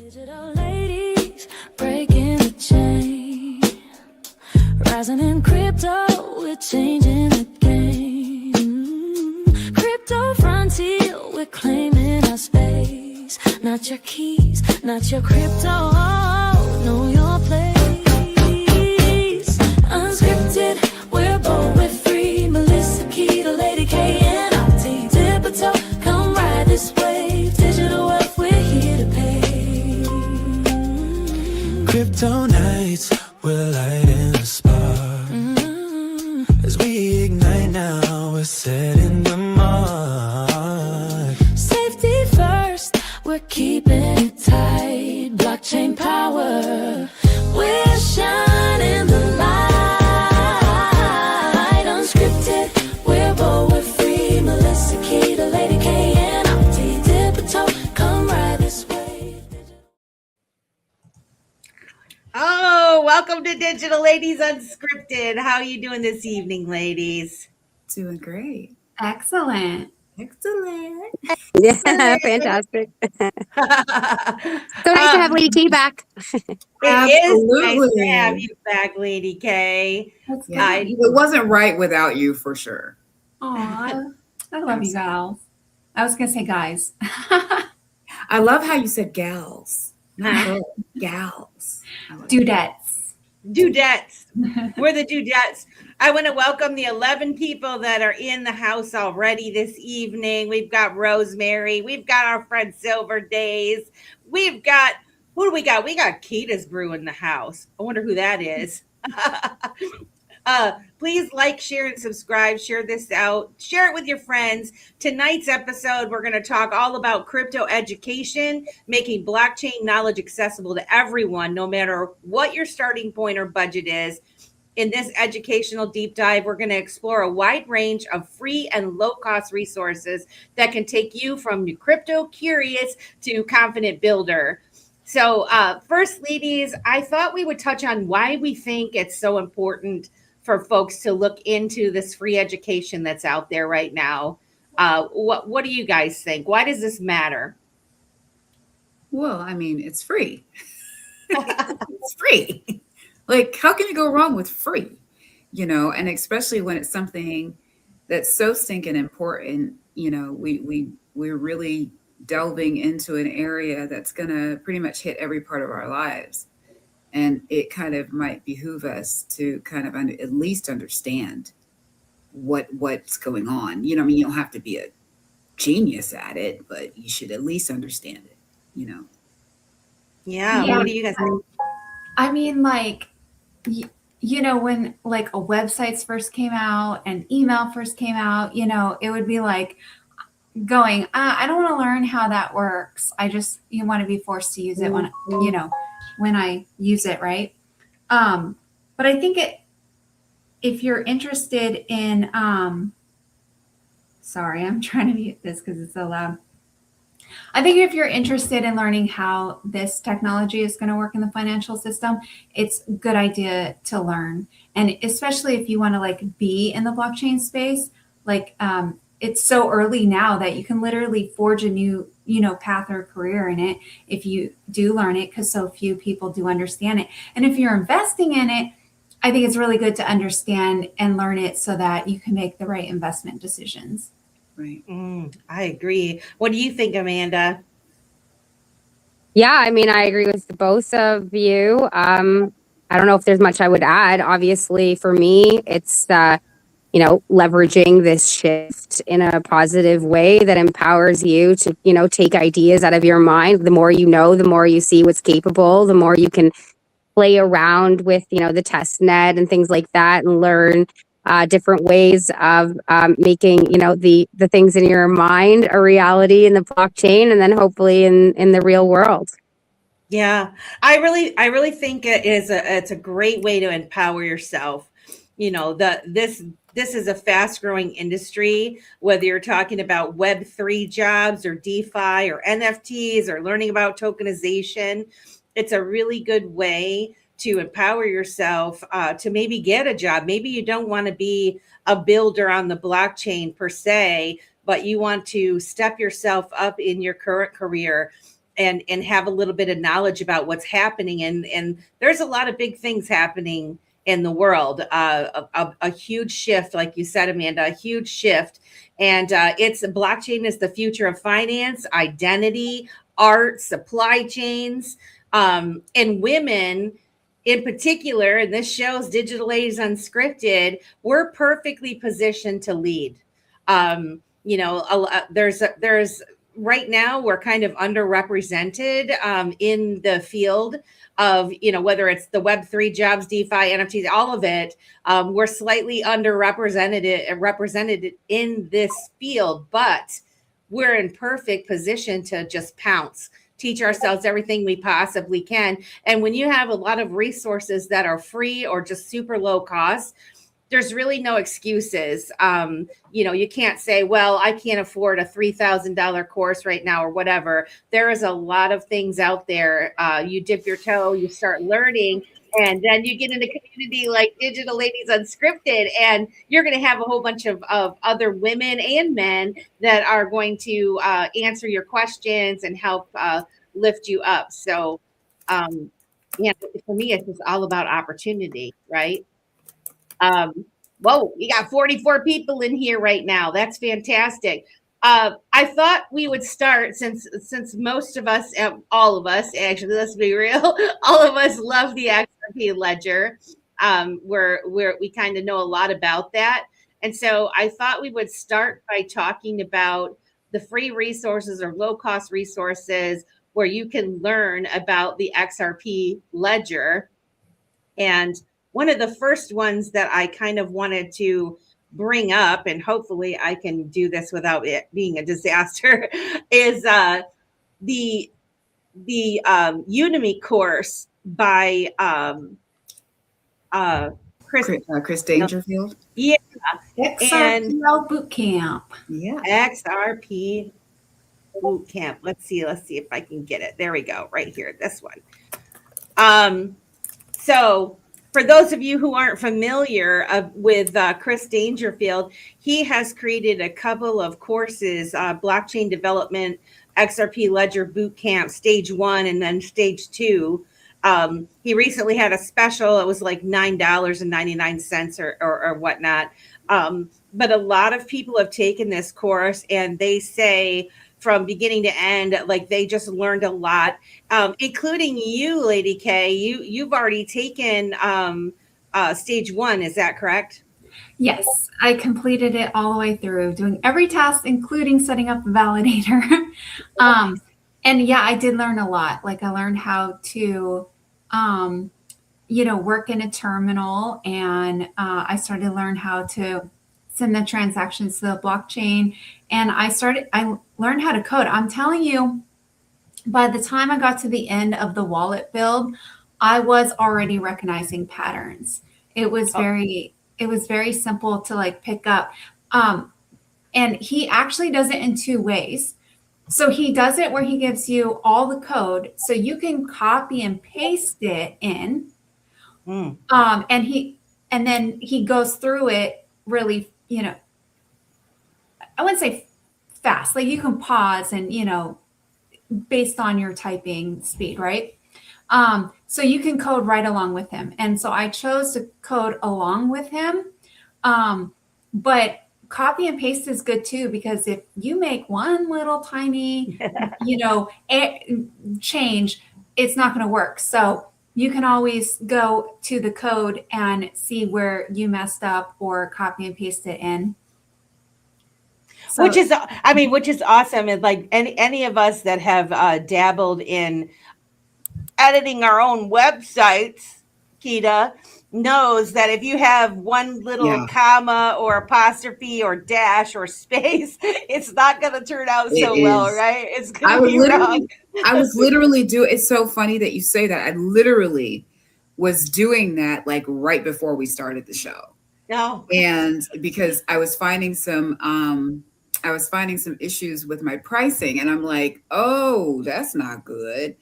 Digital ladies breaking the chain, rising in crypto, we're changing the game. Crypto frontier, we're claiming our space. Not your keys, not your crypto, know your place. Unscripted, we're bold, we're free. Melissa Key, the Lady K, and Opti. Dip a toe, come ride this wave. Digital wealth, we're here to pay. Crypto nights, we're lighting the spark. As we ignite now, we're setting the mark. Safety first, we're keeping it tight. Blockchain power, we're shining the light. Unscripted, we're bold, we're free. Melissa Key, the Lady K, and Opti. Dip a toe, come ride this wave. Oh, welcome to Digital Ladies Unscripted. How are you doing this evening, ladies? Doing great. Excellent. Excellent. Yeah, fantastic. So nice to have Lady K back. It is nice to Absolutely. have you back, Lady K. That's good. I- It wasn't right without you for sure. Aw, I love you gals. I was gonna say guys. I love how you said gals. Not girls, gals. I like Dudettes. Dudettes. We're the Dudettes. I want to welcome the 11 people that are in the house already this evening. We've got Rosemary. We've got our friend Silver Days. We've got, who do we got? We got Kita's Brew in the house. I wonder who that is. Please like, share, and subscribe. Share this out. Share it with your friends. Tonight's episode, we're going to talk all about crypto education, making blockchain knowledge accessible to everyone, no matter what your starting point or budget is. In this educational deep dive, we're going to explore a wide range of free and low-cost resources that can take you from crypto curious to confident builder. So first, ladies, I thought we would touch on why we think it's so important for folks to look into this free education that's out there right now. What do you guys think? Why does this matter? Well, I mean, it's free. It's free. Like, how can you go wrong with free? You know, and especially when it's something that's so stinking important, you know, we're really delving into an area that's going to pretty much hit every part of our lives. And it kind of might behoove us to kind of at least understand what's going on. You know, I mean, you don't have to be a genius at it, but you should at least understand it, you know. Yeah. Yeah. What do you guys think? I mean, like, you know, when like a websites first came out and email first came out, you know, it would be like going, I don't want to learn how that works. You want to be forced to use it when, you know, when I use it, right? But I think if you're interested in, sorry, I'm trying to mute this because it's so loud. I think if you're interested in learning how this technology is going to work in the financial system, it's a good idea to learn. And especially if you want to like be in the blockchain space, like it's so early now that you can literally forge a new, you know, path or career in it if you do learn it, because so few people do understand it. And if you're investing in it, I think it's really good to understand and learn it so that you can make the right investment decisions. Right. I agree. What do you think, Amanda? Yeah, I mean, I agree with both of you. I don't know if there's much I would add. Obviously, for me, it's you know, leveraging this shift in a positive way that empowers you to, you know, take ideas out of your mind. The more you know, the more you see what's capable, the more you can play around with, you know, the test net and things like that and learn different ways of making, you know, the things in your mind a reality in the blockchain and then hopefully in the real world. Yeah, I really think it's a great way to empower yourself. You know, this is a fast growing industry, whether you're talking about Web3 jobs or DeFi or NFTs or learning about tokenization. It's a really good way to empower yourself to maybe get a job. Maybe you don't want to be a builder on the blockchain per se, but you want to step yourself up in your current career. and have a little bit of knowledge about what's happening. And there's a lot of big things happening in the world, a huge shift, like you said, Amanda, a huge shift. And it's blockchain is the future of finance, identity, art, supply chains, and women in particular. And this shows Digital Ladies Unscripted. We're perfectly positioned to lead. There's right now we're kind of underrepresented in the field of, whether it's the Web3 jobs, DeFi, NFTs, all of it. We're slightly represented in this field, but we're in perfect position to just pounce, teach ourselves everything we possibly can. And when you have a lot of resources that are free or just super low cost, there's really no excuses. You can't say, well, I can't afford a $3,000 course right now or whatever. There is a lot of things out there. You dip your toe, you start learning, and then you get in a community like Digital Ladies Unscripted, and you're going to have a whole bunch of other women and men that are going to answer your questions and help lift you up. So, for me, it's just all about opportunity, right? Whoa, we got 44 people in here right now. That's fantastic. I thought we would start since most of us, all of us, actually, let's be real, all of us love the XRP Ledger. We kind of know a lot about that. And so I thought we would start by talking about the free resources or low-cost resources where you can learn about the XRP Ledger. And one of the first ones that I kind of wanted to bring up, and hopefully I can do this without it being a disaster, is the Udemy course by Chris Dangerfield. Yeah. XRP Bootcamp. Yeah. XRP Bootcamp. Let's see if I can get it. There we go. Right here. This one. So for those of you who aren't familiar with Chris Dangerfield, he has created a couple of courses, blockchain development, XRP Ledger Bootcamp, stage 1, and then stage 2. He recently had a special. It was like $9.99 or whatnot. But a lot of people have taken this course, and they say from beginning to end, like they just learned a lot, including you, Lady K. You've already taken stage 1. Is that correct? Yes, I completed it all the way through, doing every task, including setting up the validator. And yeah, I did learn a lot. Like I learned how to, work in a terminal, and I started to learn how to send the transactions to the blockchain. And I learned how to code. I'm telling you, by the time I got to the end of the wallet build, I was already recognizing patterns. It was very simple to like pick up. And he actually does it in 2 ways. So he does it where he gives you all the code so you can copy and paste it in. And then he goes through it really, I wouldn't say fast, like you can pause and, based on your typing speed, right? So you can code right along with him. And so I chose to code along with him. But copy and paste is good too, because if you make one little tiny, change, it's not going to work. So you can always go to the code and see where you messed up or copy and paste it in. So, which is awesome. And like any of us that have dabbled in editing our own websites, Kita, knows that if you have one little comma or apostrophe or dash or space, it's not going to turn out so well, right? It's going to be wrong. I was literally it's so funny that you say that. I literally was doing that like right before we started the show. No. And because I was finding some issues with my pricing, and I'm like, oh, that's not good.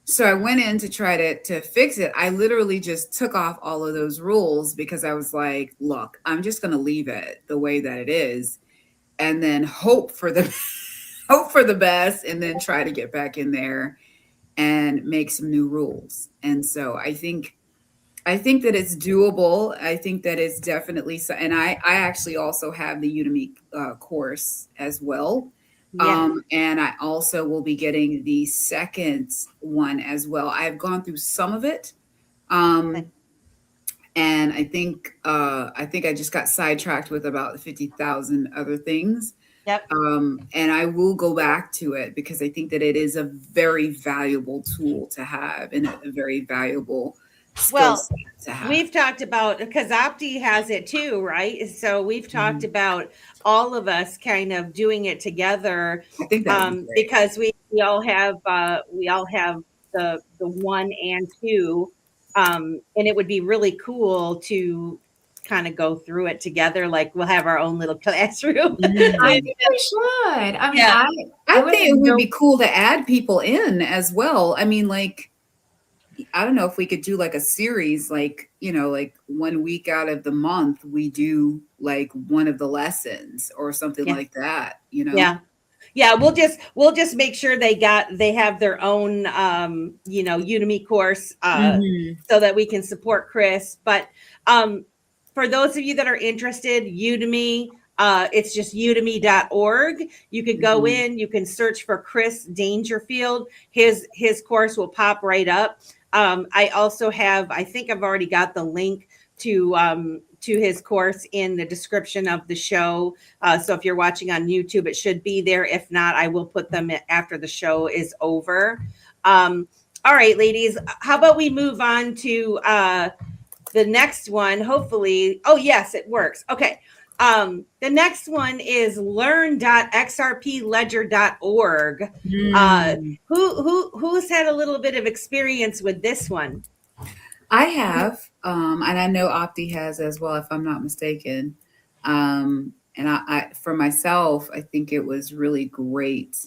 So I went in to try to fix it. I literally just took off all of those rules because I was like, look, I'm just going to leave it the way that it is and then hope for the hope for the best, and then try to get back in there and make some new rules. And so I think that it's doable. I think that it's definitely so. And I actually also have the Udemy course as well. Yeah. And I also will be getting the second one as well. I've gone through some of it. And I think I just got sidetracked with about 50,000 other things. Yep. And I will go back to it because I think that it is a very valuable tool to have and a very valuable skill set to have. We've talked about, because Opti has it too, right? So we've talked about all of us kind of doing it together. I think that because we all have the 1 and 2, and it would be really cool to kind of go through it together. Like we'll have our own little classroom. I think we should. I mean, Yeah. I think it would be cool to add people in as well. I mean, like, I don't know if we could do like a series, like, you know, like 1 week out of the month, we do like one of the lessons or something like that, you know? Yeah. Yeah. We'll just make sure they have their own, Udemy course, so that we can support Chris. But, for those of you that are interested, Udemy, it's just udemy.org. You could go in, you can search for Chris Dangerfield. His course will pop right up. I also have, I think I've already got the link to his course in the description of the show. So if you're watching on YouTube, it should be there. If not, I will put them after the show is over. All right, ladies, how about we move on to the next one? Hopefully, oh yes, it works. Okay. The next one is learn.xrpledger.org. Who's had a little bit of experience with this one? I have, and I know Opti has as well, if I'm not mistaken. And I, for myself, I think it was really great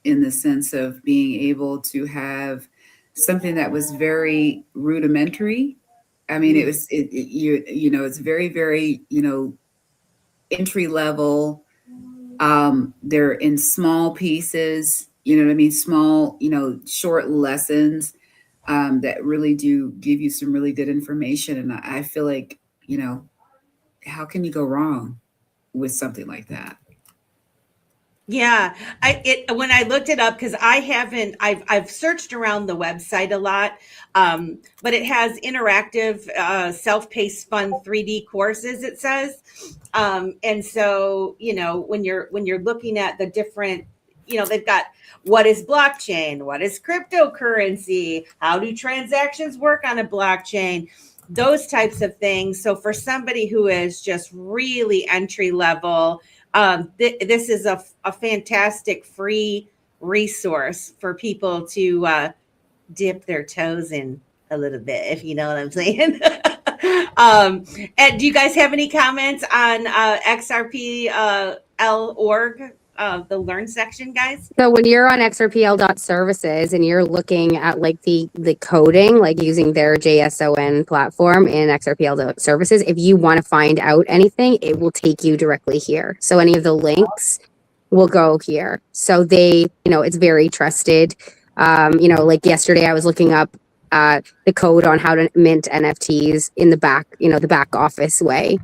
in the sense of being able to have something that was very rudimentary. I mean, it's very, very, entry level. They're in small pieces, you know what I mean? Small, short lessons that really do give you some really good information. And I feel like, how can you go wrong with something like that? Yeah, when I looked it up, because I've searched around the website a lot, but it has interactive, self-paced, fun 3D courses, it says, and so when you're looking at the different, they've got what is blockchain, what is cryptocurrency, how do transactions work on a blockchain, those types of things. So for somebody who is just really entry level, this is a fantastic free resource for people to dip their toes in a little bit, if you know what I'm saying. And do you guys have any comments on XRP org, the learn section, guys? So when you're on xrpl.services and you're looking at like the coding, like using their JSON platform in xrpl.services, if you want to find out anything, it will take you directly here. So any of the links will go here. So they, it's very trusted. Like yesterday I was looking up the code on how to mint NFTs in the back, the back office way.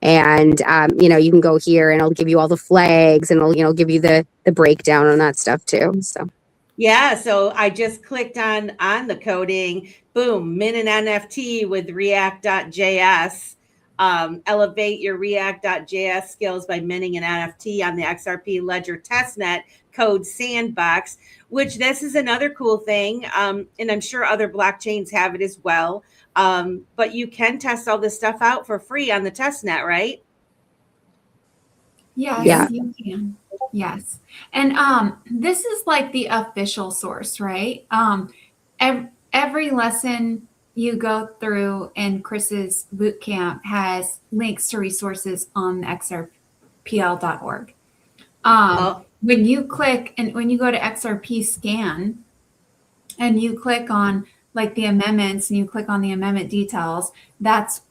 And, you can go here and it'll give you all the flags and it'll, give you the breakdown on that stuff too. So, yeah. So I just clicked on the coding, boom, mint an NFT with React.js. Elevate your React.js skills by minting an NFT on the XRP Ledger testnet code sandbox, which this is another cool thing. And I'm sure other blockchains have it as well. But you can test all this stuff out for free on the testnet, right? Yes, Yeah. you can. Yes. And this is like the official source, right? Every lesson you go through in Chris's bootcamp has links to resources on xrpl.org. When you click and when you go to XRP scan and you click on like the amendments and you click on the amendment details, that's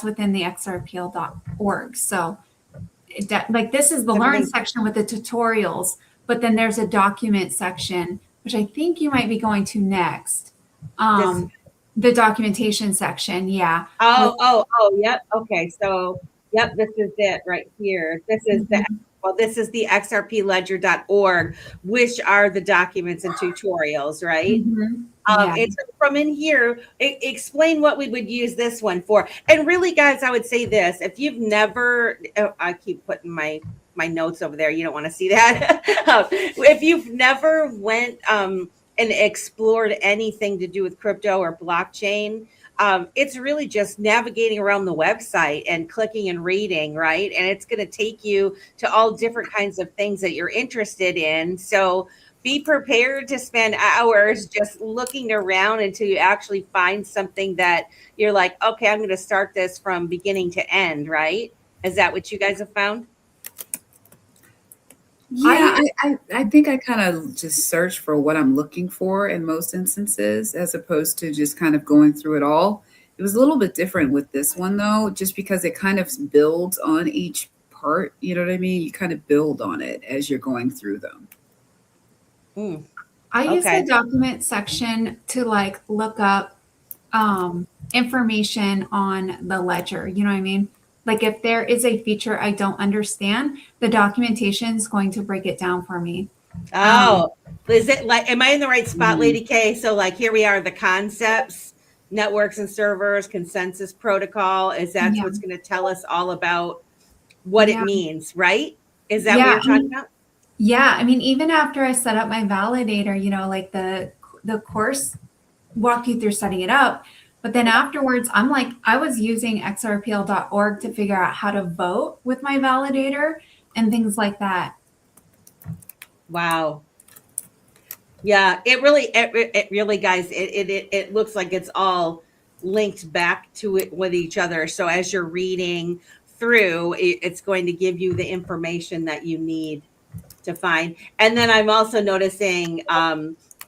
within the xrpl.org. So like this is the learn section with the tutorials, but then there's a document section, which I think you might be going to next. The documentation section. Yeah. Yep. Okay. So, yep, this is it right here. This is this is the xrpledger.org, which are the documents and tutorials, right? Yeah. It's from in here. Explain what we would use this one for. And really, guys, I would say this: if you've never, I keep putting my notes over there. You don't want to see that. If you've never went and explored anything to do with crypto or blockchain, it's really just navigating around the website and clicking and reading, right? And it's going to take you to all different kinds of things that you're interested in. So be prepared to spend hours just looking around until you actually find something that you're like, okay, I'm going to start this from beginning to end, right? Is that what you guys have found? Yeah, I think I kind of just search for what I'm looking for in most instances, as opposed to just kind of going through it all. It was a little bit different with this one, though, just because it kind of builds on each part. You know what I mean? You kind of build on it as you're going through them. I use the document section to like look up information on the ledger. You know what I mean? Like if there is a feature I don't understand, the documentation is going to break it down for me. Is it like, am I in the right spot, Lady K? So like here we are, the concepts, networks and servers, consensus protocol. Is that what's going to tell us all about what it means, right? Is that what you're talking about? Yeah. I mean, even after I set up my validator, you know, like the course walk you through setting it up. But then afterwards, I'm like, I was using xrpl.org to figure out how to vote with my validator and things like that. Wow. Yeah, it really, guys, it looks like it's all linked back to it with each other. So as you're reading through, it's going to give you the information that you need to find. And then I'm also noticing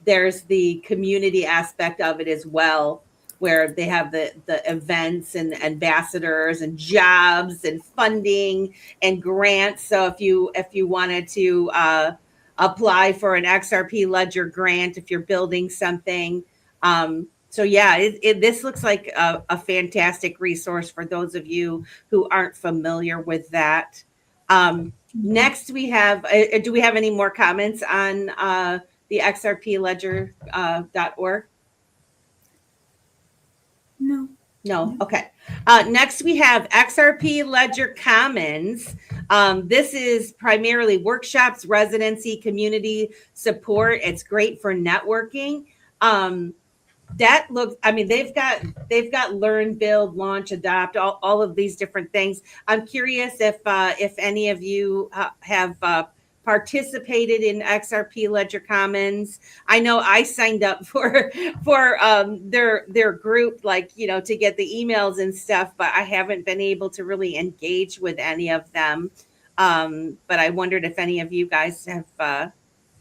there's the community aspect of it as well, where they have the events and ambassadors and jobs and funding and grants. So if you wanted to apply for an XRP Ledger grant, if you're building something. So yeah, this looks like a fantastic resource for those of you who aren't familiar with that. Next we have, do we have any more comments on the xrpledger.org? No. Okay. Next we have XRP Ledger Commons. This is primarily workshops, residency, community support. It's great for networking. That looks, I mean, they've got learn, build, launch, adopt, all of these different things. I'm curious if any of you have participated in XRP Ledger Commons. I know I signed up for their group, like, you know, to get the emails and stuff, but I haven't been able to really engage with any of them. But I wondered if any of you guys have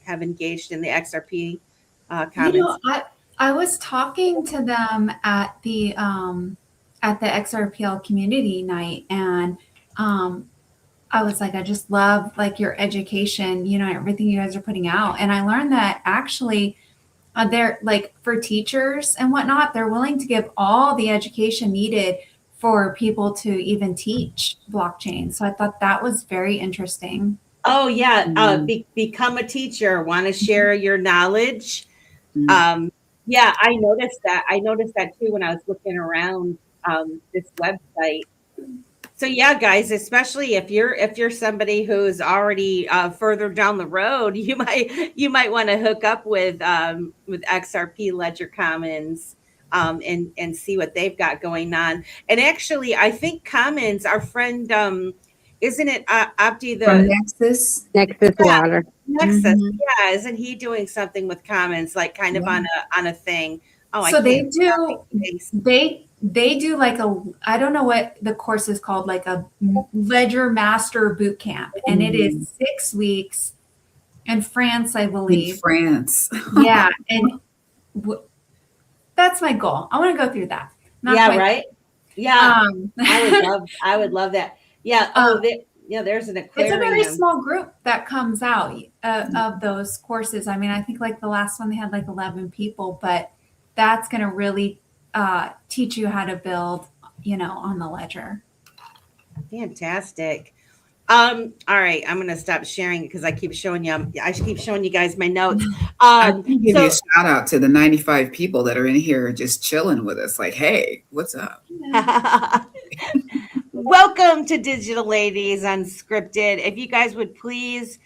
engaged in the XRP Commons. You know, I was talking to them at the XRPL community night, and I was like, I just love like your education, you know, everything you guys are putting out. And I learned that actually they're like for teachers and whatnot, they're willing to give all the education needed for people to even teach blockchain. So I thought that was very interesting. Oh yeah. Become a teacher, want to share your knowledge. Yeah, I noticed that. I noticed that too when I was looking around this website. So yeah, guys, especially if you're somebody who's already further down the road, you might want to hook up with XRP Ledger Commons and see what they've got going on. And actually, I think Commons, our friend, isn't it Abdi From Nexus Water. Nexus, yeah, isn't he doing something with Commons, like kind of on a thing? Oh, so they do like I don't know what the course is called, like a Ledger Master Boot Camp, and it is 6 weeks in France, I believe. In France, yeah, and that's my goal. I want to go through that. Right? Yeah, I would love that. Yeah. Yeah, there's an It's a very aquarium. small group that comes out of those courses. I mean, I think like the last one they had like 11 people, but that's going to really teach you how to build, on the ledger. Fantastic. All right, I'm gonna stop sharing because I keep showing you guys my notes. I can give you a So shout out to the 95 people that are in here just chilling with us. Like, hey, what's up? welcome to Digital Ladies Unscripted. If you guys would please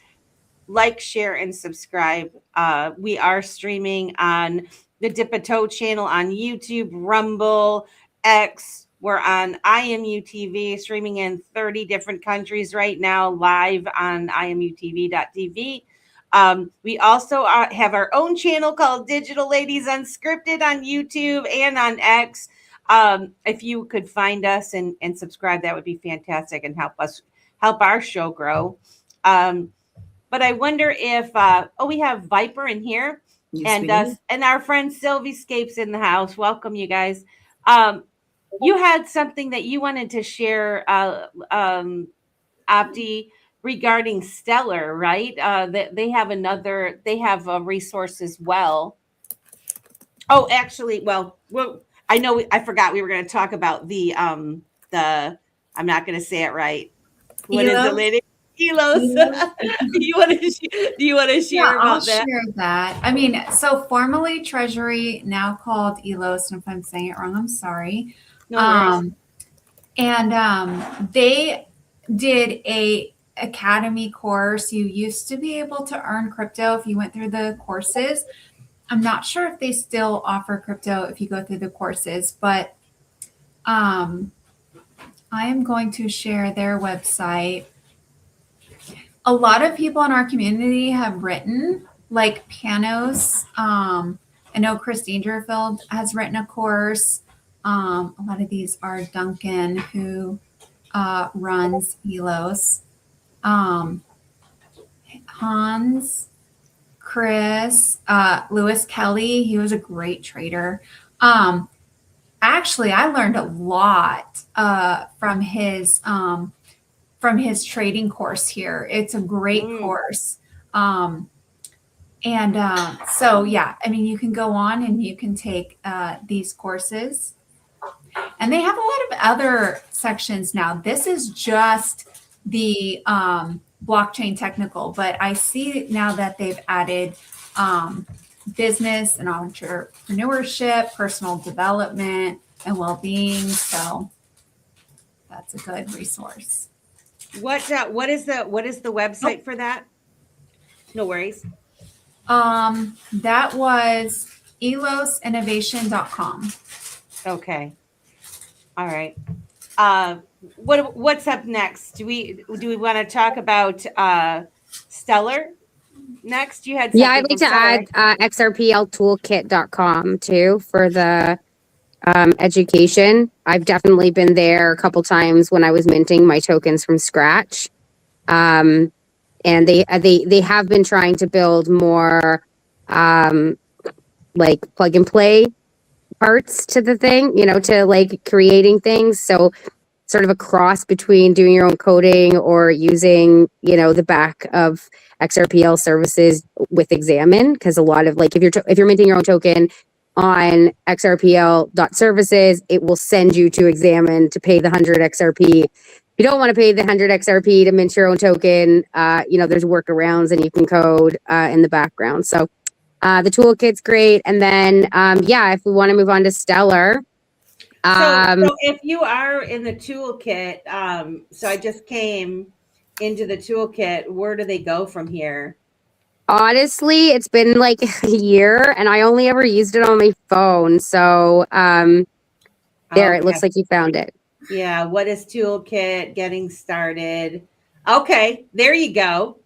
like, share, and subscribe. We are streaming on the Dip a Toe channel on YouTube, Rumble, X. We're on IMU TV, streaming in 30 different countries right now, live on imutv.tv. We also have our own channel called Digital Ladies Unscripted on YouTube and on X. If you could find us and subscribe, that would be fantastic and help our show grow. But I wonder if we have Viper in here, Yes, and our friend Sylvie Scapes in the house. Welcome, you guys. You had something that you wanted to share, Opti, regarding Stellar, right? They have a resource as well. Oh, actually, well, I forgot we were going to talk about the I'm not going to say it right. What is it, lady? Elos. Do you want to share about I'll that? share that. I mean, so formerly Treasury, now called Elos, and if I'm saying it wrong, I'm sorry. No worries. And they did a academy course. You used to be able to earn crypto if you went through the courses. I'm not sure if they still offer crypto if you go through the courses, but I am going to share their website. A lot of people in our community have written, like Panos. I know Chris Dangerfield has written a course. A lot of these are Duncan, who runs Elos. Hans, Chris, Lewis Kelly, he was a great trader. Actually, I learned a lot from his trading course here. It's a great course. So yeah, I mean, you can go on and you can take these courses. And they have a lot of other sections now. This is just the blockchain technical, but I see now that they've added business and entrepreneurship, personal development, and well-being. So that's a good resource. What is the website for that? No worries. That was elosinnovation.com. Okay. All right. What's up next? Do we want to talk about Stellar next? You had Yeah, I'd like to add xrpltoolkit.com too for the education. I've definitely been there a couple times when I was minting my tokens from scratch. And they have been trying to build more like plug and play parts to the thing, to like creating things. So sort of a cross between doing your own coding or using, the back of XRPL services with Examine. Because a lot of like, if you're minting your own token on xrpl.services, it will send you to Examine to pay the 100 XRP. If you don't want to pay the 100 XRP to mint your own token, there's workarounds and you can code in the background. So the toolkit's great. And then, if we want to move on to Stellar. So if you are in the toolkit, so I just came into the toolkit, where do they go from here? Honestly, it's been like a year and I only ever used it on my phone. So it looks like you found it. Yeah. What is toolkit? Getting started. Okay. There you go.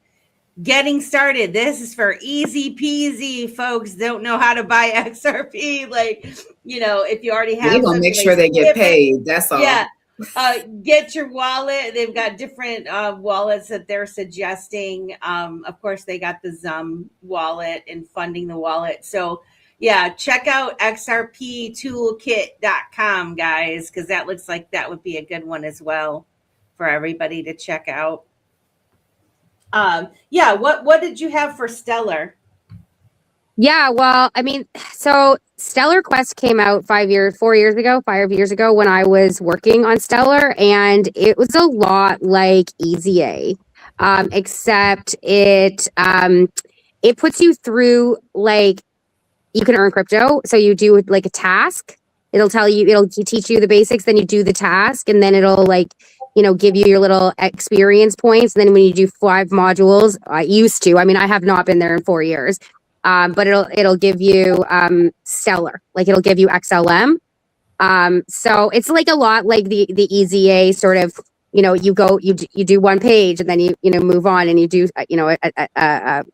Getting started. This is for easy peasy folks. Don't know how to buy XRP. Like, if you already have, they're gonna make sure they get paid. That's all. Yeah. Get your wallet. They've got different wallets that they're suggesting. Of course, they got the Zum wallet and funding the wallet. So yeah, check out xrptoolkit.com, guys, because that looks like that would be a good one as well. for everybody to check out. Yeah, what did you have for Stellar? Yeah, well, I mean, so Stellar Quest came out 5 years ago when I was working on Stellar, and it was a lot like EZA, except it puts you through, like, you can earn crypto. So you do like a task. It'll teach you the basics, then you do the task, and then it'll, like, give you your little experience points. And then when you do 5 modules, I have not been there in 4 years. But it'll give you Stellar, like it'll give you XLM. So it's like a lot like the EZA sort of, you do one page and then you move on and you do an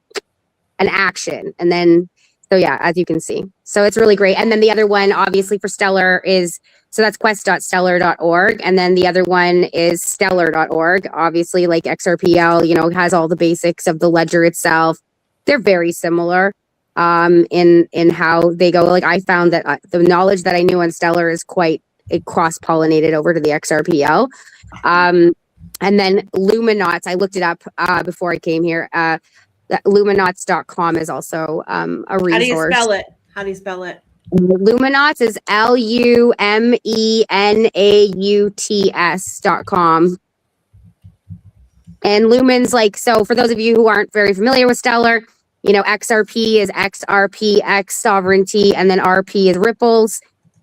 action, and then so yeah, as you can see, so it's really great. And then the other one, obviously, for Stellar is, so that's quest.stellar.org, and then the other one is stellar.org. Obviously, like XRPL, has all the basics of the ledger itself. They're very similar in how they go. Like, I found that the knowledge that I knew on Stellar is it cross-pollinated over to the XRPL. And then Luminauts, I looked it up before I came here. Luminauts.com is also a resource. How do you spell it? Luminauts is LUMENAUTS.com. And Lumens, like, so for those of you who aren't very familiar with Stellar, XRP is XRPX sovereignty, and then RP is ripples.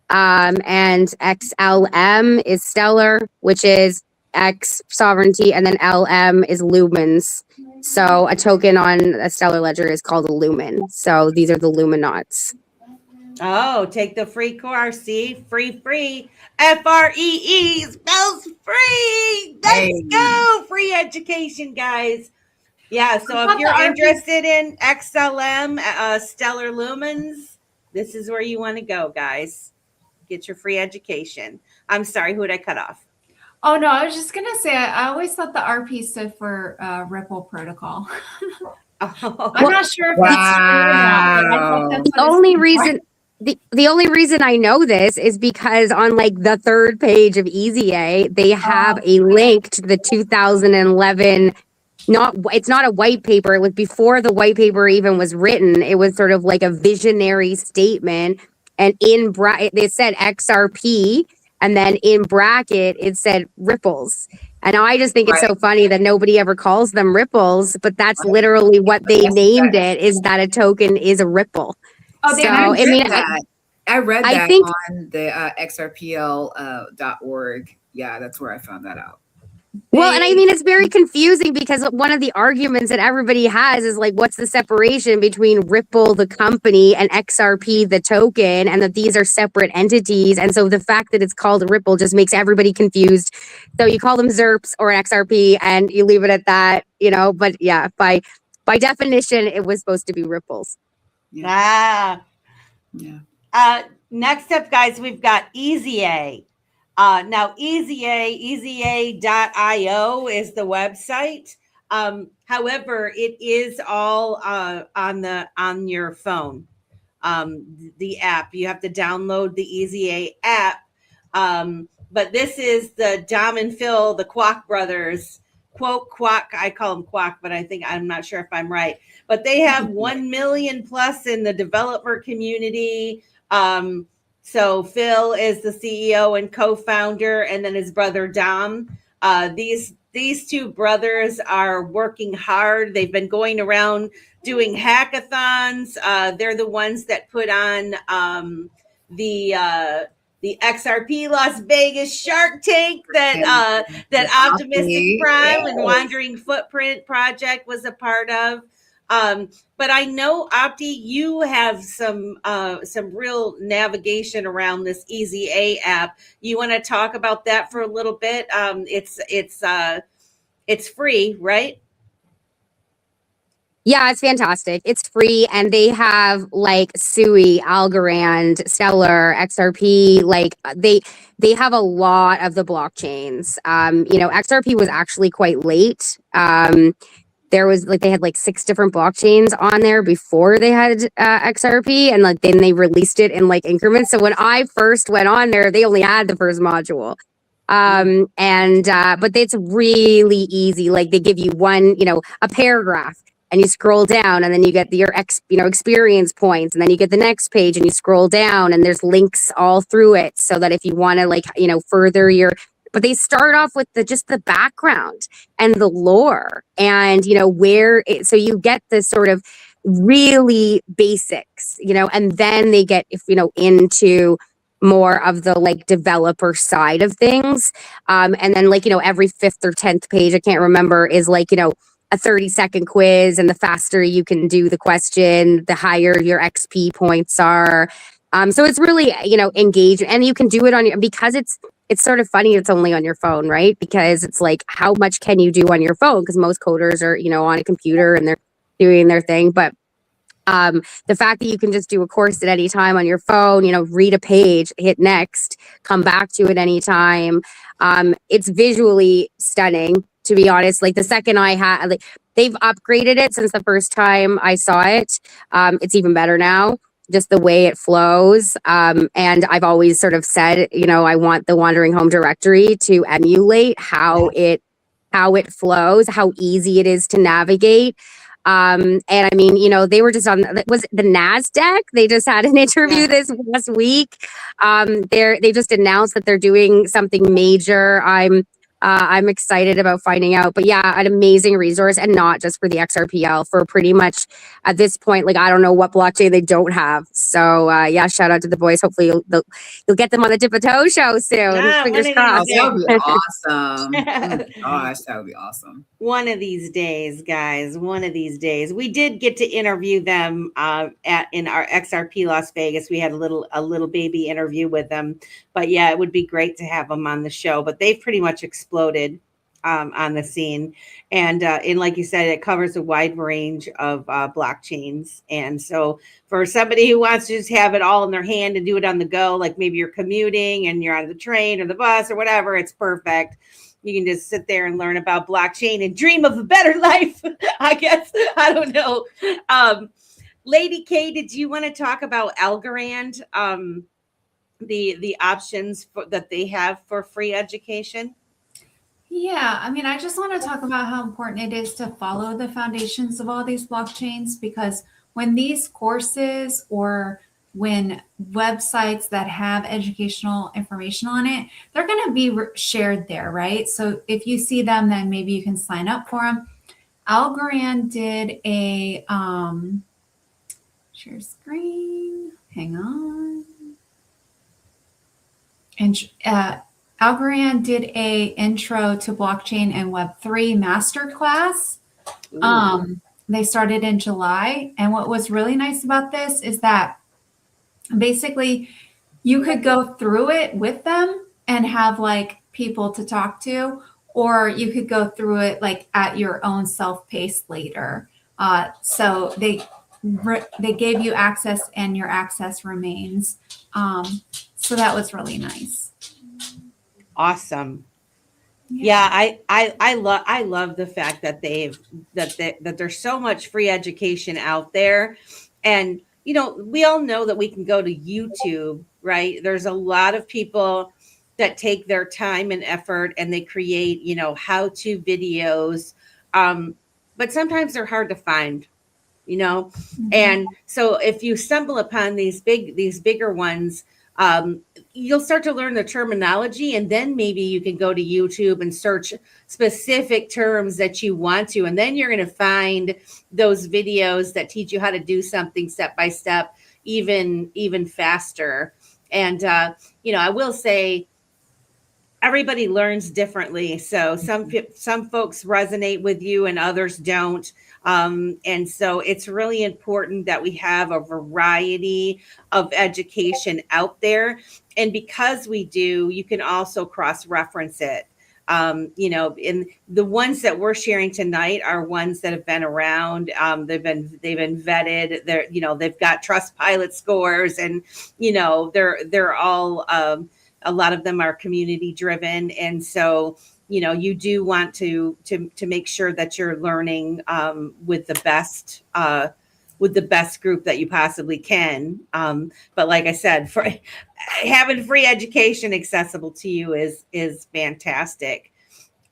And XLM is Stellar, which is X sovereignty, and then LM is lumens. So a token on a Stellar ledger is called a lumen. So these are the Luminauts. Oh, take the free course. See, free. FREE spells free. Let's go. Free education, guys. Yeah. So if you're interested in XLM, Stellar Lumens, this is where you want to go, guys. Get your free education. I'm sorry, who did I cut off? Oh, no, I was just going to say, I always thought the RP stood for Ripple Protocol. I'm not sure if that's true or not, but I thought that's what the only reason I know this is because on, like, the 3rd page of EZA, they have a link to the 2011. It's not a white paper. It was before the white paper even was written. It was sort of like a visionary statement, and they said XRP, and then in bracket it said ripples. And I just think it's so funny that nobody ever calls them ripples, but that's literally what they named it, is that a token is a ripple. Oh, so, I read that on the XRPL.org. Yeah, that's where I found that out. Well, and I mean, it's very confusing because one of the arguments that everybody has is, like, what's the separation between Ripple, the company, and XRP, the token, and that these are separate entities. And so the fact that it's called Ripple just makes everybody confused. So you call them ZERPs or XRP and you leave it at that, but yeah, by definition, it was supposed to be ripples. Yeah. Next up, guys, we've got EZA. Now, EZA.io is the website. However, it is all on your phone. The app, you have to download the EZA app. But this is the Dom and Phil, the Kwok brothers. Quack. I call them Quack, but I'm not sure if I'm right. But they have 1 million plus in the developer community. So Phil is the CEO and co-founder, and then his brother Dom. These two brothers are working hard. They've been going around doing hackathons. They're the ones that put on the XRP Las Vegas Shark Tank that Optimistic Prime and Wandering Footprint Project was a part of. But I know, Opti, you have some real navigation around this EZA app. You want to talk about that for a little bit? It's free, right? Yeah, it's fantastic. It's free, and they have, like, Sui, Algorand, Stellar, XRP. Like, they have a lot of the blockchains. XRP was actually quite late. They had 6 different blockchains on there before they had XRP, and then they released it in increments. So when I first went on there, they only had the first module. But it's really easy. Like they give you one, a paragraph, and you scroll down, and then you get your experience points, and then you get the next page, and you scroll down, and there's links all through it, so that if you want to further your. But they start off with just the background and the lore, and so you get this sort of really basics, and then they get into more of the developer side of things. And then every 5th or 10th page, I can't remember, is a 30-second quiz, and the faster you can do the question, the higher your XP points are. So it's really, engaging, and you can do it because it's sort of funny. It's only on your phone, right? Because it's how much can you do on your phone? Because most coders are, on a computer and they're doing their thing. But the fact that you can just do a course at any time on your phone, read a page, hit next, come back to it anytime. It's visually stunning, to be honest. The second I had, they've upgraded it since the first time I saw it. It's even better now, just the way it flows. And I've always sort of said, I want the Wandering Home directory to emulate how it flows, how easy it is to navigate. And I mean, they were just was it the NASDAQ? They just had an interview this last week. They just announced that they're doing something major. I'm excited about finding out, but yeah, an amazing resource, and not just for the XRPL, for pretty much at this point, I don't know what blockchain they don't have. So yeah, shout out to the boys. Hopefully you'll get them on the Dip a Toe show soon. Yeah, Fingers crossed. That would be awesome. Oh my gosh, that would be awesome. One of these days, guys, one of these days. We did get to interview them in our XRP Las Vegas. We had a little baby interview with them. But yeah, it would be great to have them on the show. But they've pretty much exploded on the scene. And like you said, it covers a wide range of blockchains. And so for somebody who wants to just have it all in their hand and do it on the go, like maybe you're commuting and you're on the train or the bus or whatever, it's perfect. You can just sit there and learn about blockchain and dream of a better life, I guess. I don't know. Lady K, did you want to talk about Algorand, the options that they have for free education? Yeah, I mean, I just want to talk about how important it is to follow the foundations of all these blockchains, because when these courses or when websites that have educational information on it, they're going to be shared there, right? So if you see them, then maybe you can sign up for them. Algorand did a share screen. Hang on. And Algorand did a intro to blockchain and Web3 masterclass. They started in July. And what was really nice about this is that basically you could go through it with them and have people to talk to, or you could go through it at your own self-paced later. So they gave you access, and your access remains. So that was really nice. Awesome. Yeah, I love the fact that that there's so much free education out there. And we all know that we can go to YouTube, right? There's a lot of people that take their time and effort and they create, how-to videos. But sometimes they're hard to find, Mm-hmm. And so if you stumble upon these bigger ones, you'll start to learn the terminology, and then maybe you can go to YouTube and search specific terms that you want to, and then you're going to find those videos that teach you how to do something step by step, even faster. And I will say everybody learns differently. So some folks resonate with you and others don't. And so it's really important that we have a variety of education out there. And because we do, you can also cross-reference it. In the ones that we're sharing tonight are ones that have been around. They've been vetted. They've got Trustpilot scores, and they're all a lot of them are community driven. And so you do want to make sure that you're learning with the best with the best group that you possibly can. But like I said, for having free education accessible to you is fantastic.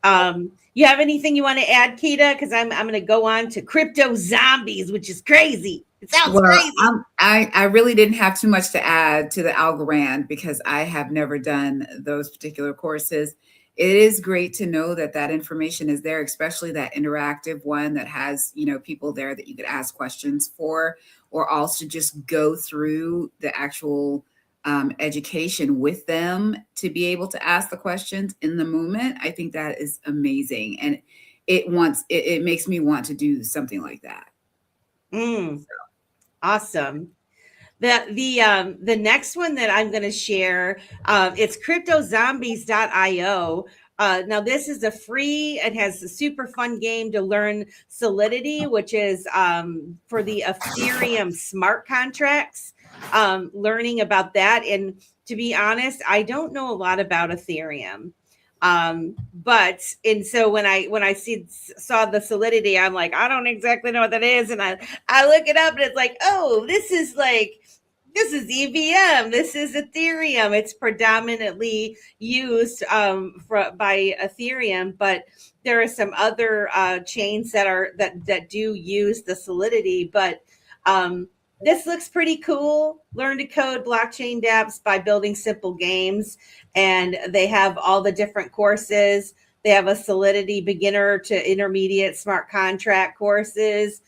You have anything you want to add, Kita? Because I'm going to go on to crypto zombies, which is crazy. It sounds crazy. I really didn't have too much to add to the Algorand because I have never done those particular courses. It is great to know that that information is there, especially that interactive one that has, you know, people there that you could ask questions for, or also just go through the actual education with them to be able to ask the questions in the moment. I think that is amazing. And it makes me want to do something like that. Awesome. The next one that I'm going to share, it's cryptozombies.io. Now this is a free, it has a super fun game to learn Solidity, which is for the Ethereum smart contracts, learning about that. And to be honest, I don't know a lot about Ethereum. So when I saw the Solidity, I'm like, I don't exactly know what that is. And I look it up and it's like, oh, this is EVM. This is Ethereum. It's predominantly used by Ethereum, but there are some other chains that do use the Solidity. But this looks pretty cool. Learn to code blockchain dApps by building simple games, and they have all the different courses. They have a Solidity beginner to intermediate smart contract courses.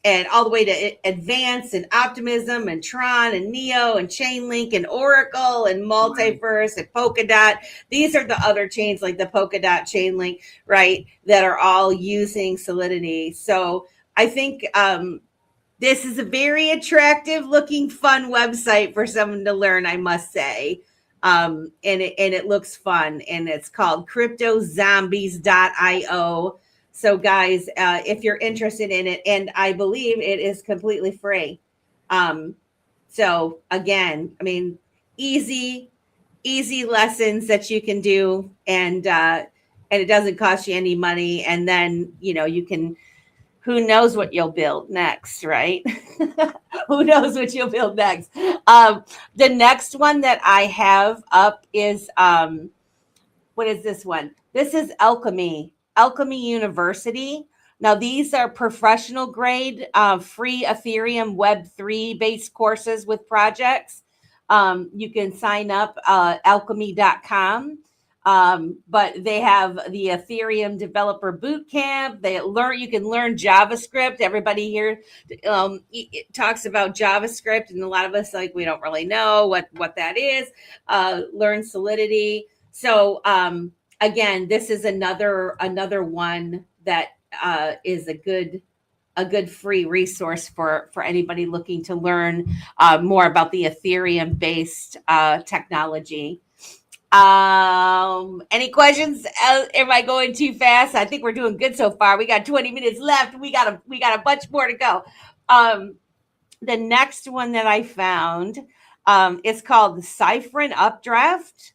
And all the way to advanced and optimism and Tron and Neo and Chainlink and Oracle and Multiverse and Polkadot. These are the other chains like the Polkadot, Chainlink, right, that are all using Solidity. So I think this is a very attractive looking, fun website for someone to learn, I must say. And it looks fun, and it's called cryptozombies.io. So guys, if you're interested in it, and I believe it is completely free. So again, I mean, easy lessons that you can do, and it doesn't cost you any money. And then, you know, you can, who knows what you'll build next, right? Who knows what you'll build next? The next one that I have up is, what is this one? This is Alchemy University. Now, these are professional grade, free Ethereum Web3 based courses with projects. You can sign up alchemy.com. But they have the Ethereum Developer Bootcamp. You can learn JavaScript. Everybody here talks about JavaScript, and a lot of us, like, we don't really know what that is. Learn Solidity. So again, this is another one that is a good free resource for anybody looking to learn more about the Ethereum based technology. Any questions? Am I going too fast? I think we're doing good so far. We got 20 minutes left. We got a bunch more to go. The next one that I found is called the Cypherin Updraft.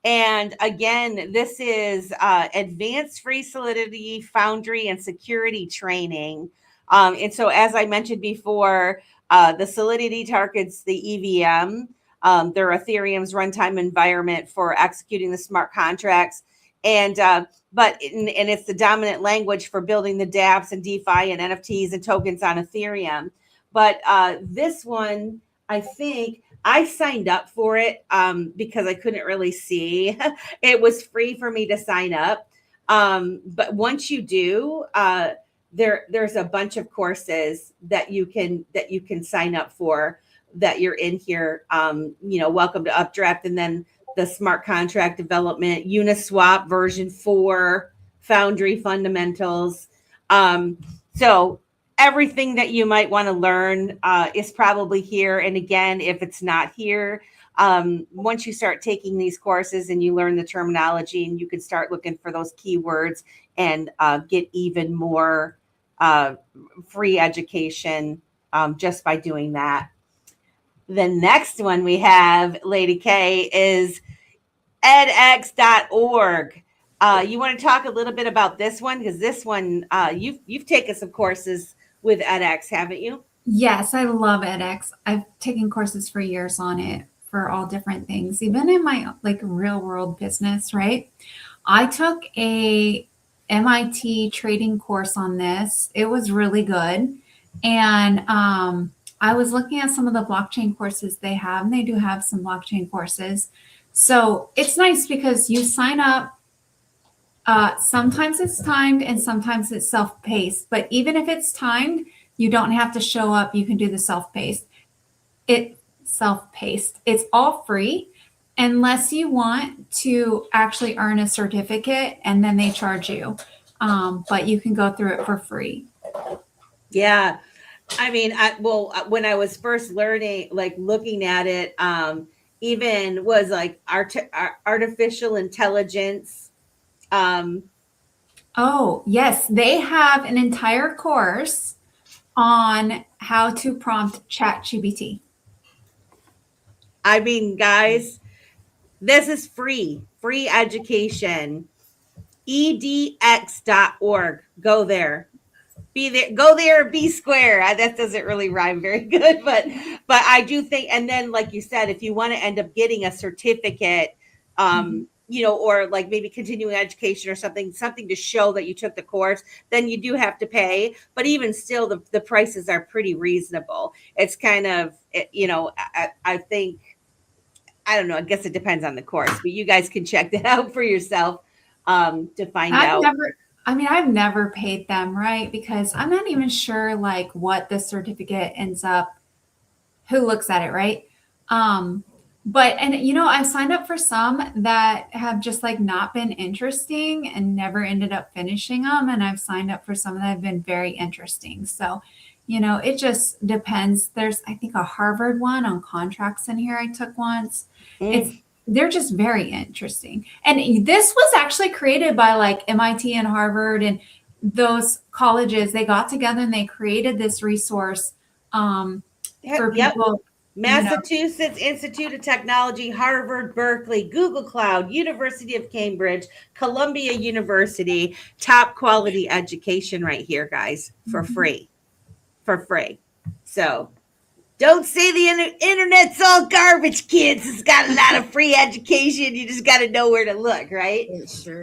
And again, this is advanced free Solidity, Foundry, and security training. And so, as I mentioned before, the Solidity targets the EVM, their Ethereum's runtime environment for executing the smart contracts, and it's the dominant language for building the dApps and DeFi and NFTs and tokens on Ethereum. But this one, I think I signed up for it because I couldn't really see. It was free for me to sign up. But once you do, there's a bunch of courses that you can sign up for that you're in here. Welcome to Updraft, and then the smart contract development, Uniswap version 4, Foundry fundamentals. So everything that you might want to learn is probably here. And again, if it's not here, once you start taking these courses and you learn the terminology, and you can start looking for those keywords and get even more free education just by doing that. The next one we have, Lady K, is edx.org. You want to talk a little bit about this one? Because this one, you've taken some courses with edX, haven't you? Yes, I love edX. I've taken courses for years on it for all different things, even in my like real world business, right? I took a MIT trading course on this. It was really good. And I was looking at some of the blockchain courses they have, and they do have some blockchain courses. So it's nice because you sign up. Sometimes it's timed and sometimes it's self-paced. But even if it's timed, you don't have to show up. You can do the self-paced. It's all free unless you want to actually earn a certificate and then they charge you. But you can go through it for free. Yeah. I mean, when I was first learning, like looking at it, even was like artificial intelligence. Oh, yes. They have an entire course on how to prompt ChatGPT. I mean, guys, this is free education. edx.org. Go there. Be there, go there, be square. That doesn't really rhyme very good, but I do think, and then like you said, if you want to end up getting a certificate, or like maybe continuing education or something to show that you took the course, then you do have to pay. But even still, the prices are pretty reasonable. It's kind of, I think, I don't know, I guess it depends on the course, but you guys can check that out for yourself to find out. I've never paid them, right? Because I'm not even sure like what the certificate ends up, who looks at it, right? I've signed up for some that have just like not been interesting and never ended up finishing them. And I've signed up for some that have been very interesting. So, it just depends. There's, I think, a Harvard one on contracts in here I took once. They're just very interesting. And this was actually created by like MIT and Harvard and those colleges. They got together and they created this resource for people. Massachusetts Institute of Technology, Harvard, Berkeley, Google Cloud, University of Cambridge, Columbia University, top quality education right here, guys, for free. So don't say the internet's all garbage, kids. It's got a lot of free education. You just got to know where to look, right? Sure.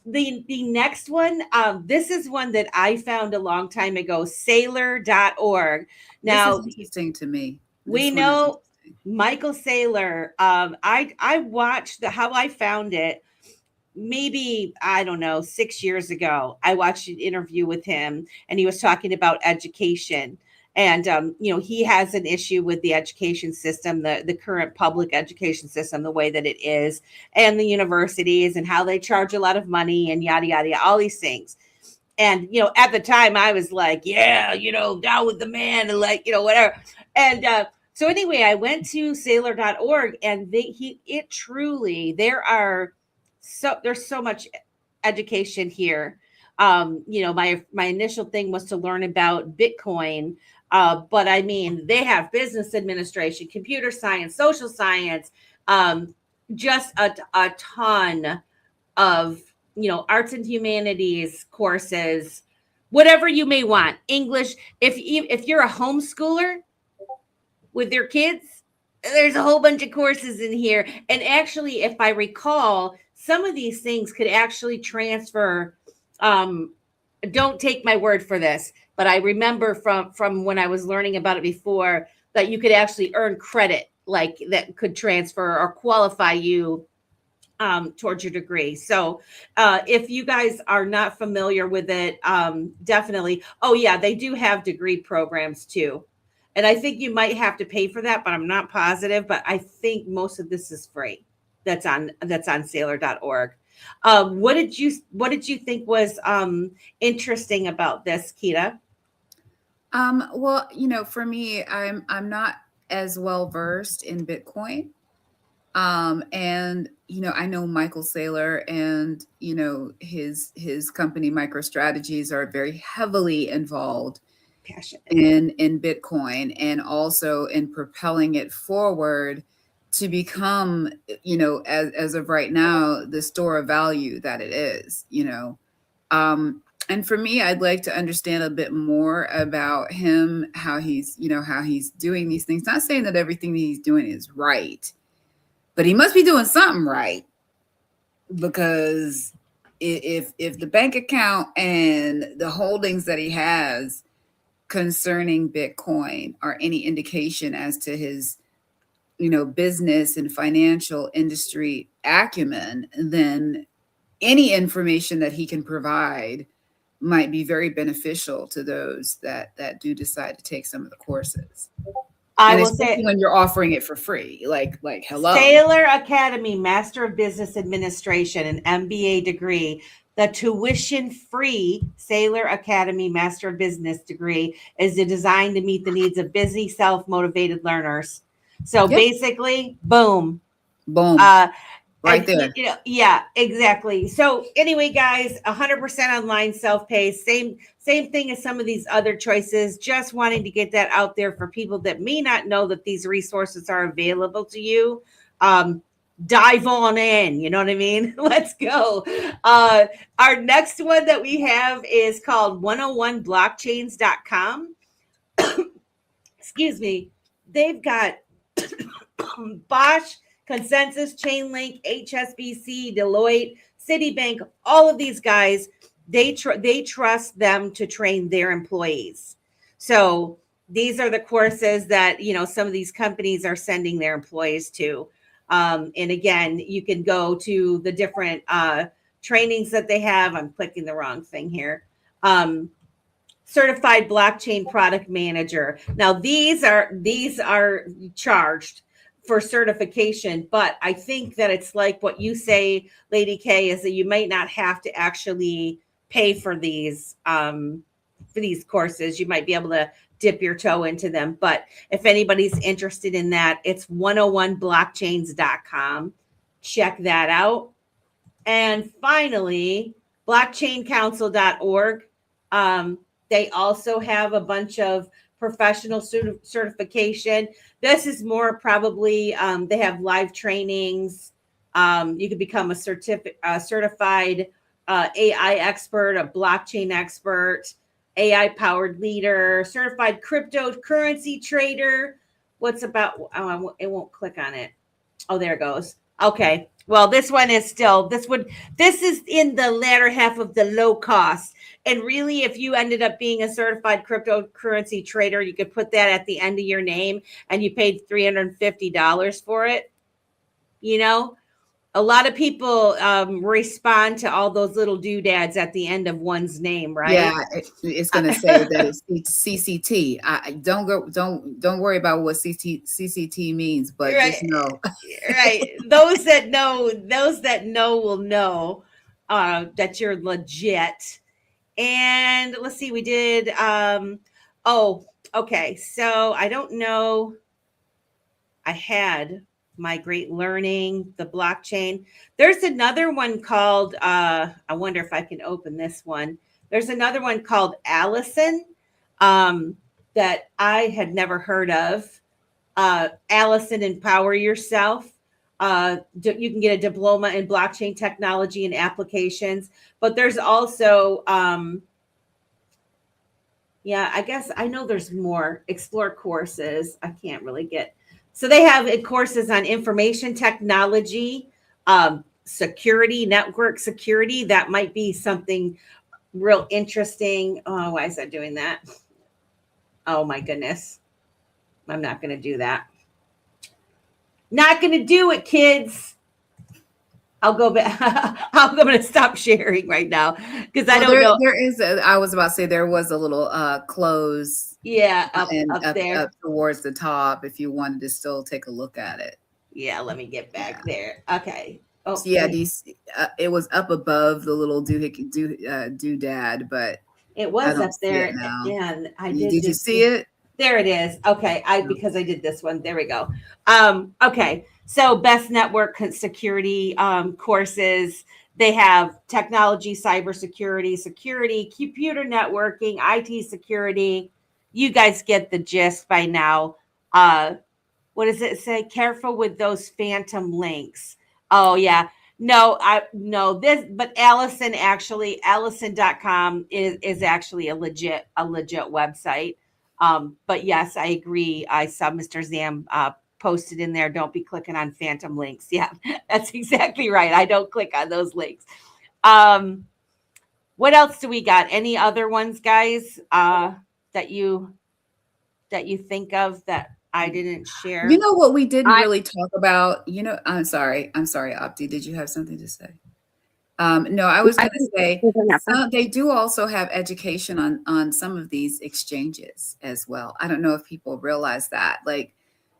The next one, this is one that I found a long time ago, Saylor.org. Now, this is interesting to me. We know Michael Saylor. I watched how I found it. Maybe, I don't know, 6 years ago, I watched an interview with him and he was talking about education. And, he has an issue with the education system, the current public education system, the way that it is, and the universities and how they charge a lot of money and yada, yada, yada, all these things. And, at the time I was like, yeah, down with the man and like, whatever. And so anyway, I went to Saylor.org and there's so much education here. My initial thing was to learn about Bitcoin. But I mean, they have business administration, computer science, social science, just a ton of, arts and humanities courses, whatever you may want. English. If you're a homeschooler with your kids, there's a whole bunch of courses in here. And actually, if I recall, some of these things could actually transfer. Don't take my word for this, but I remember from when I was learning about it before that you could actually earn credit, like that could transfer or qualify you towards your degree. So if you guys are not familiar with it, definitely. Oh yeah, they do have degree programs too. And I think you might have to pay for that, but I'm not positive. But I think most of this is free. That's on Saylor.org. What did you think was interesting about this, Kita? Well, for me, I'm not as well versed in Bitcoin. And I know Michael Saylor and his company MicroStrategies are very heavily involved in Bitcoin and also in propelling it forward to become, as of right now, the store of value that it is. And for me, I'd like to understand a bit more about him, how he's, how he's doing these things. Not saying that everything that he's doing is right, but he must be doing something right, because if the bank account and the holdings that he has concerning Bitcoin are any indication as to his, business and financial industry acumen, then any information that he can provide might be very beneficial to those that do decide to take some of the courses. I And will especially say, when you're offering it for free, like hello. Sailor Academy, Master of Business Administration, an MBA degree. The tuition-free Sailor Academy Master of Business degree is designed to meet the needs of busy, self-motivated learners. So Yep. basically, boom. Boom. Right there. Yeah, exactly. So anyway, guys, 100% online self-pay. Same thing as some of these other choices. Just wanting to get that out there for people that may not know that these resources are available to you. Dive on in. You know what I mean? Let's go. Our next one that we have is called 101blockchains.com. Excuse me. They've got Bosch, Consensus, Chainlink, HSBC, Deloitte, Citibank, all of these guys, they trust them to train their employees. So these are the courses that, some of these companies are sending their employees to. And again, you can go to the different trainings that they have. I'm clicking the wrong thing here. Certified blockchain product manager. Now these are charged for certification, but I think that it's like what you say, Lady K, is that you might not have to actually pay for these courses. You might be able to dip your toe into them. But if anybody's interested in that, it's 101blockchains.com. Check that out. And finally, blockchaincouncil.org. They also have a bunch of professional certification. This is more probably, they have live trainings. You could become a certified AI expert, a blockchain expert, AI powered leader, certified cryptocurrency trader. It won't click on it. Oh, there it goes. Okay. Well, this one is still, this is in the latter half of the low cost. And really, if you ended up being a certified cryptocurrency trader, you could put that at the end of your name and you paid $350 for it. A lot of people respond to all those little doodads at the end of one's name, right? Yeah, it's going to say that it's CCT. Don't worry about what CCT means, but right. Just know. Right. Those that know will know that you're legit. And let's see, we did. Okay. So I don't know. I had my great learning, the blockchain. There's another one called, I wonder if I can open this one. There's another one called Allison that I had never heard of. Allison, Empower Yourself. You can get a diploma in blockchain technology and applications, but there's also, I guess I know there's more. Explore courses. I can't really get. So they have courses on information technology, security, network security. That might be something real interesting. Oh, why is that doing that? Oh my goodness. I'm not going to do that. Not going to do it, kids. I'll go back. I'm going to stop sharing right now because I don't know. There is. I was about to say there was a little close. Yeah, up there, up towards the top. If you wanted to still take a look at it. Yeah, let me get back there. Okay. Oh, so yeah. These. It was up above the little doodad, but it was up there. Yeah, I did. Did you see it? There it is. Okay. Because I did this one. There we go. Okay. So best network security courses. They have technology, cybersecurity, security, computer networking, IT security. You guys get the gist by now. What does it say? Careful with those phantom links. Oh yeah. But Allison.com is actually a legit website. But yes, I agree. I saw Mr. Zam posted in there, don't be clicking on phantom links. Yeah, that's exactly right. I don't click on those links. What else do we got? Any other ones, guys, that you think of that I didn't share? You know what we didn't really talk about? You know, I'm sorry, Opti. Did you have something to say? No, I was going to say they do also have education on some of these exchanges as well. I don't know if people realize that. Like,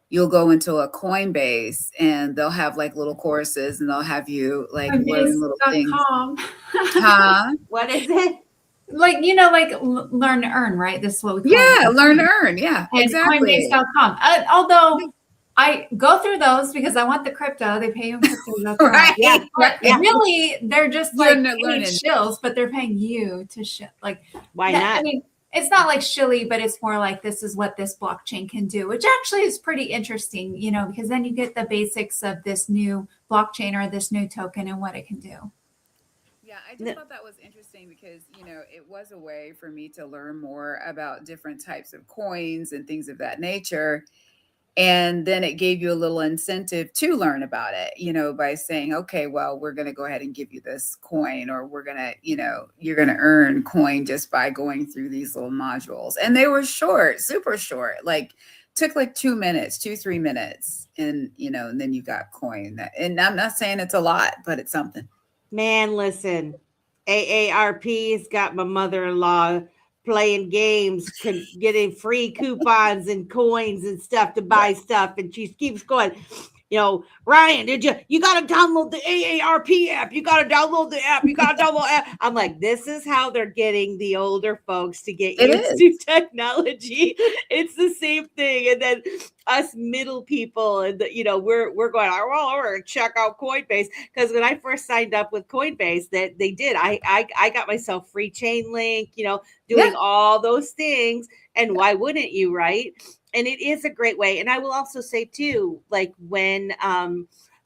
you'll go into a Coinbase and they'll have like little courses and they'll have you like learn little things. Huh? What is it? Like, like learn to earn, right? This is what we call Yeah, it. learn to earn. Yeah, and exactly. Coinbase.com. Although I go through those because I want the crypto. They pay you in crypto. Right. Yeah. Really, they're just You're like learning shills, but they're paying you to shill. Like, why not? I mean, it's not like shilly, but it's more like this is what this blockchain can do, which actually is pretty interesting, because then you get the basics of this new blockchain or this new token and what it can do. Yeah, I just thought that was interesting because, it was a way for me to learn more about different types of coins and things of that nature. And then it gave you a little incentive to learn about it, by saying, okay, well, we're going to go ahead and give you this coin, or we're going to, you're going to earn coin just by going through these little modules. And they were short, super short, like took like 3 minutes. And, and then you got coin. And I'm not saying it's a lot, but it's something. Man, listen, AARP's got my mother-in-law playing games, getting free coupons and coins and stuff to buy stuff. And she keeps going, Ryan, you got to download the AARP app. You got to download the app. You got to download the app. I'm like, this is how they're getting the older folks to get used to technology. It's the same thing. And then us middle people, and we're going, well, we're going to check out Coinbase. Because when I first signed up with Coinbase, that they did, I got myself free chain link, doing all those things. And why wouldn't you, right? And it is a great way. And I will also say too, like when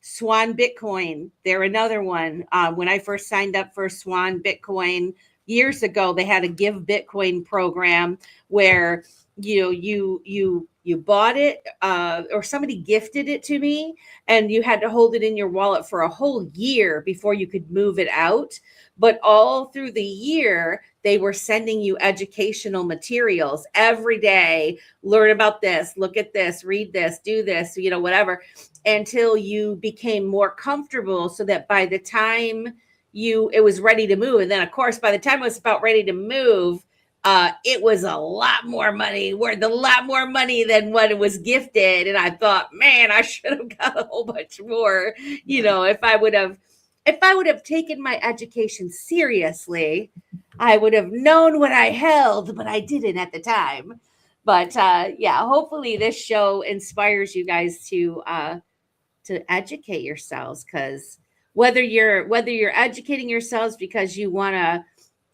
Swan Bitcoin, they're another one. When I first signed up for Swan Bitcoin years ago, they had a Give Bitcoin program where you bought it or somebody gifted it to me, and you had to hold it in your wallet for a whole year before you could move it out. But all through the year, they were sending you educational materials every day. Learn about this, look at this, read this, do this, whatever, until you became more comfortable, so that by the time it was ready to move. And then of course, by the time it was about ready to move, it was a lot more money, worth a lot more money than what it was gifted. And I thought, man, I should have got a whole bunch more, if I would have taken my education seriously, I would have known what I held, but I didn't at the time. But hopefully this show inspires you guys to educate yourselves, because whether you're educating yourselves because you want to,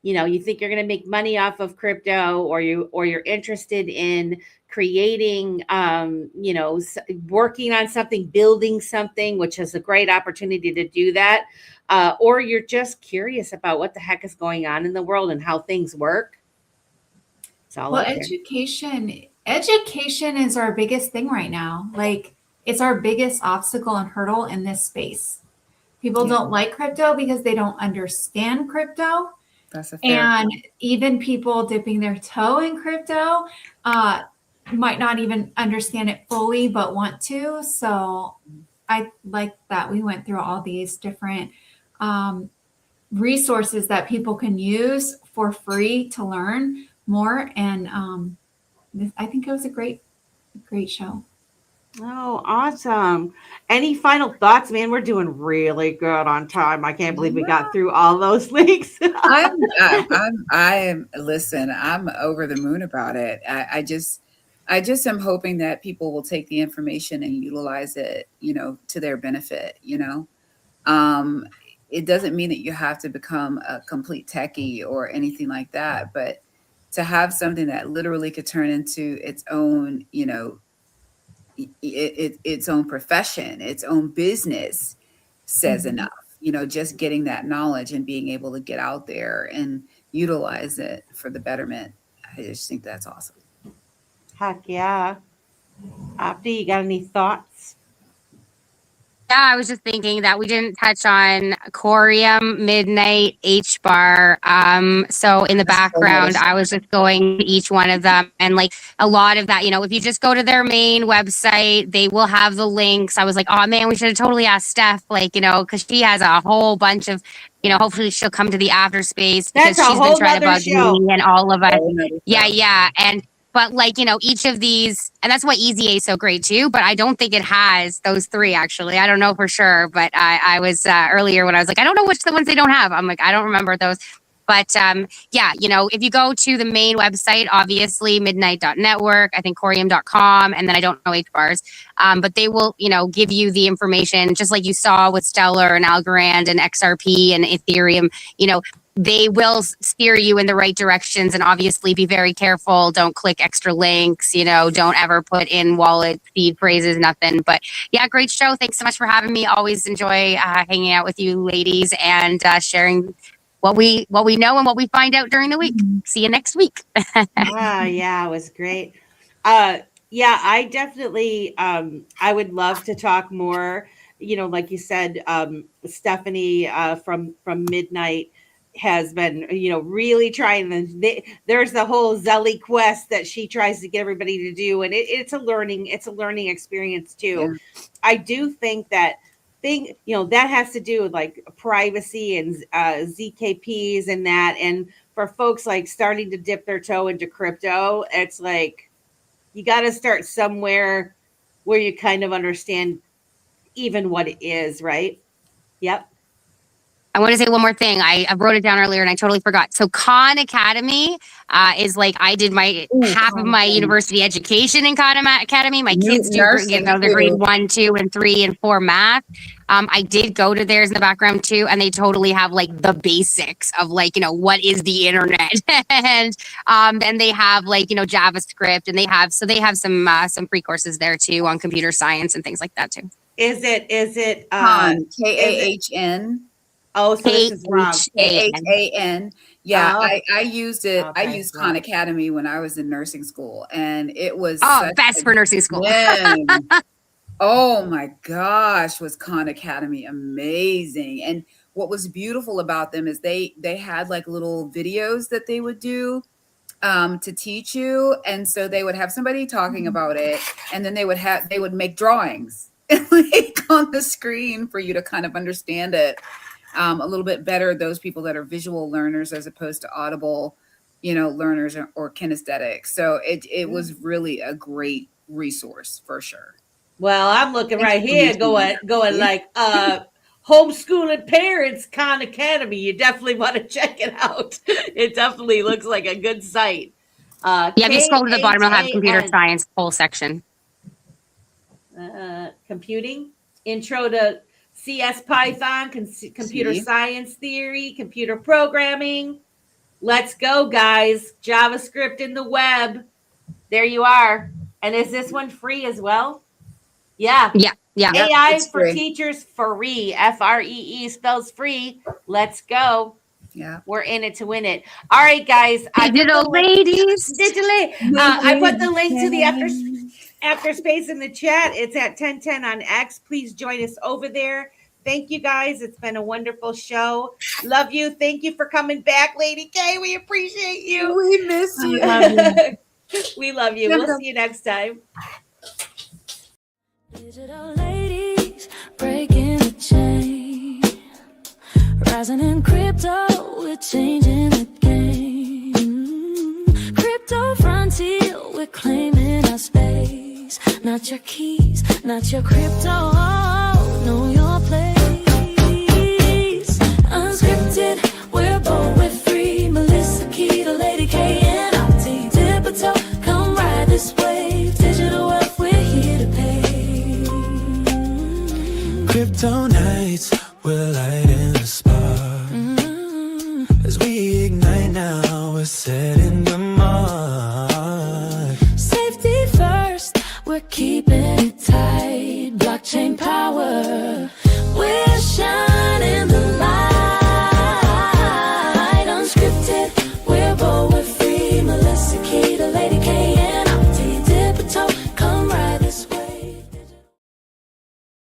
you think you're going to make money off of crypto, or you're interested in creating, working on something, building something, which is a great opportunity to do that. Or you're just curious about what the heck is going on in the world and how things work. It's all out there. Education is our biggest thing right now. Like, it's our biggest obstacle and hurdle in this space. People don't like crypto because they don't understand crypto. That's a fair and point. Even people dipping their toe in crypto might not even understand it fully, but want to. So I like that we went through all these different resources that people can use for free to learn more. And I think it was a great show. Oh, awesome. Any final thoughts, man? We're doing really good on time. I can't believe we got through all those links. Listen, I'm over the moon about it. I just am hoping that people will take the information and utilize it, to their benefit, It doesn't mean that you have to become a complete techie or anything like that, but to have something that literally could turn into its own, its own profession, its own business says enough. just getting that knowledge and being able to get out there and utilize it for the betterment. I just think that's awesome. Heck yeah. Opti, you got any thoughts? Yeah, I was just thinking that we didn't touch on Corium, Midnight, HBAR. So in the background, I was just going to each one of them, and like a lot of that, if you just go to their main website, they will have the links. I was like, oh man, we should have totally asked Steph, because she has a whole bunch of, hopefully she'll come to the after space because That's a she's been whole trying to nother bug show. me and all of us. Yeah. Yeah. But each of these, and that's why Easy A is so great too, but I don't think it has those three actually. I don't know for sure, but I was earlier when I was like, I don't know which the ones they don't have. I'm like, I don't remember those. But if you go to the main website, obviously midnight.network, I think corium.com, and then I don't know HBARs, but they will, give you the information just like you saw with Stellar and Algorand and XRP and Ethereum, they will steer you in the right directions, and obviously be very careful. Don't click extra links, don't ever put in wallet seed phrases, nothing. But yeah, great show. Thanks so much for having me. Always enjoy hanging out with you ladies and sharing what we know and what we find out during the week. See you next week. Yeah, it was great. I definitely, I would love to talk more, like you said, Stephanie from Midnight has been, really trying. There's the whole Zelly quest that she tries to get everybody to do, and it's a learning experience too. Yeah. I do think that that has to do with like privacy and ZKPs and that, and for folks like starting to dip their toe into crypto, it's like you got to start somewhere where you kind of understand even what it is, right? Yep. I want to say one more thing. I wrote it down earlier and I totally forgot. So Khan Academy is like, I did my half of my university education in Khan Academy. My kids do the grade 1, 2, and 3, and 4 math. I did go to theirs in the background too, and they totally have like the basics of like, what is the internet, and then they have like, JavaScript, and they have some free courses there too on computer science and things like that too. Is it Khan, Kahn? Oh, so this is wrong. Kahn. Yeah, I used it. Okay, I used Khan Academy when I was in nursing school, and it was best for nursing school. Oh my gosh, was Khan Academy amazing. And what was beautiful about them is they had like little videos that they would do to teach you. And so they would have somebody talking about it, and then they would make drawings like on the screen for you to kind of understand it a little bit better. Those people that are visual learners as opposed to audible, learners or kinesthetic. So it was really a great resource for sure. Well, I'm looking right here going like homeschooling parents, Khan Academy. You definitely want to check it out. It definitely looks like a good site. If you scroll to the bottom, I'll have computer science whole section. Computing, intro to CS Python, computer science theory, computer programming. Let's go, guys. JavaScript in the web. There you are. And is this one free as well? Yeah. AI for free. Teachers, free. FREE spells free. Let's go. Yeah. We're in it to win it. All right, guys. Digital Ladies. I put the link to the after space in the chat. It's at 10:10 on X. Please join us over there. Thank you, guys. It's been a wonderful show. Love you. Thank you for coming back, Lady K. We appreciate you. We miss you. We love you. We'll see you next time. Digital ladies breaking the chain, rising in crypto, we're changing the game. Crypto frontier, we're claiming our space. Not your keys, not your crypto, know your place. Unscripted, we're bold, we're free. Melissa Key, the Lady K, and Opti. Dip a toe, come ride this wave. Digital wealth, we're here to pay. Crypto nights, we're lighting the spark. As we ignite now, we're setting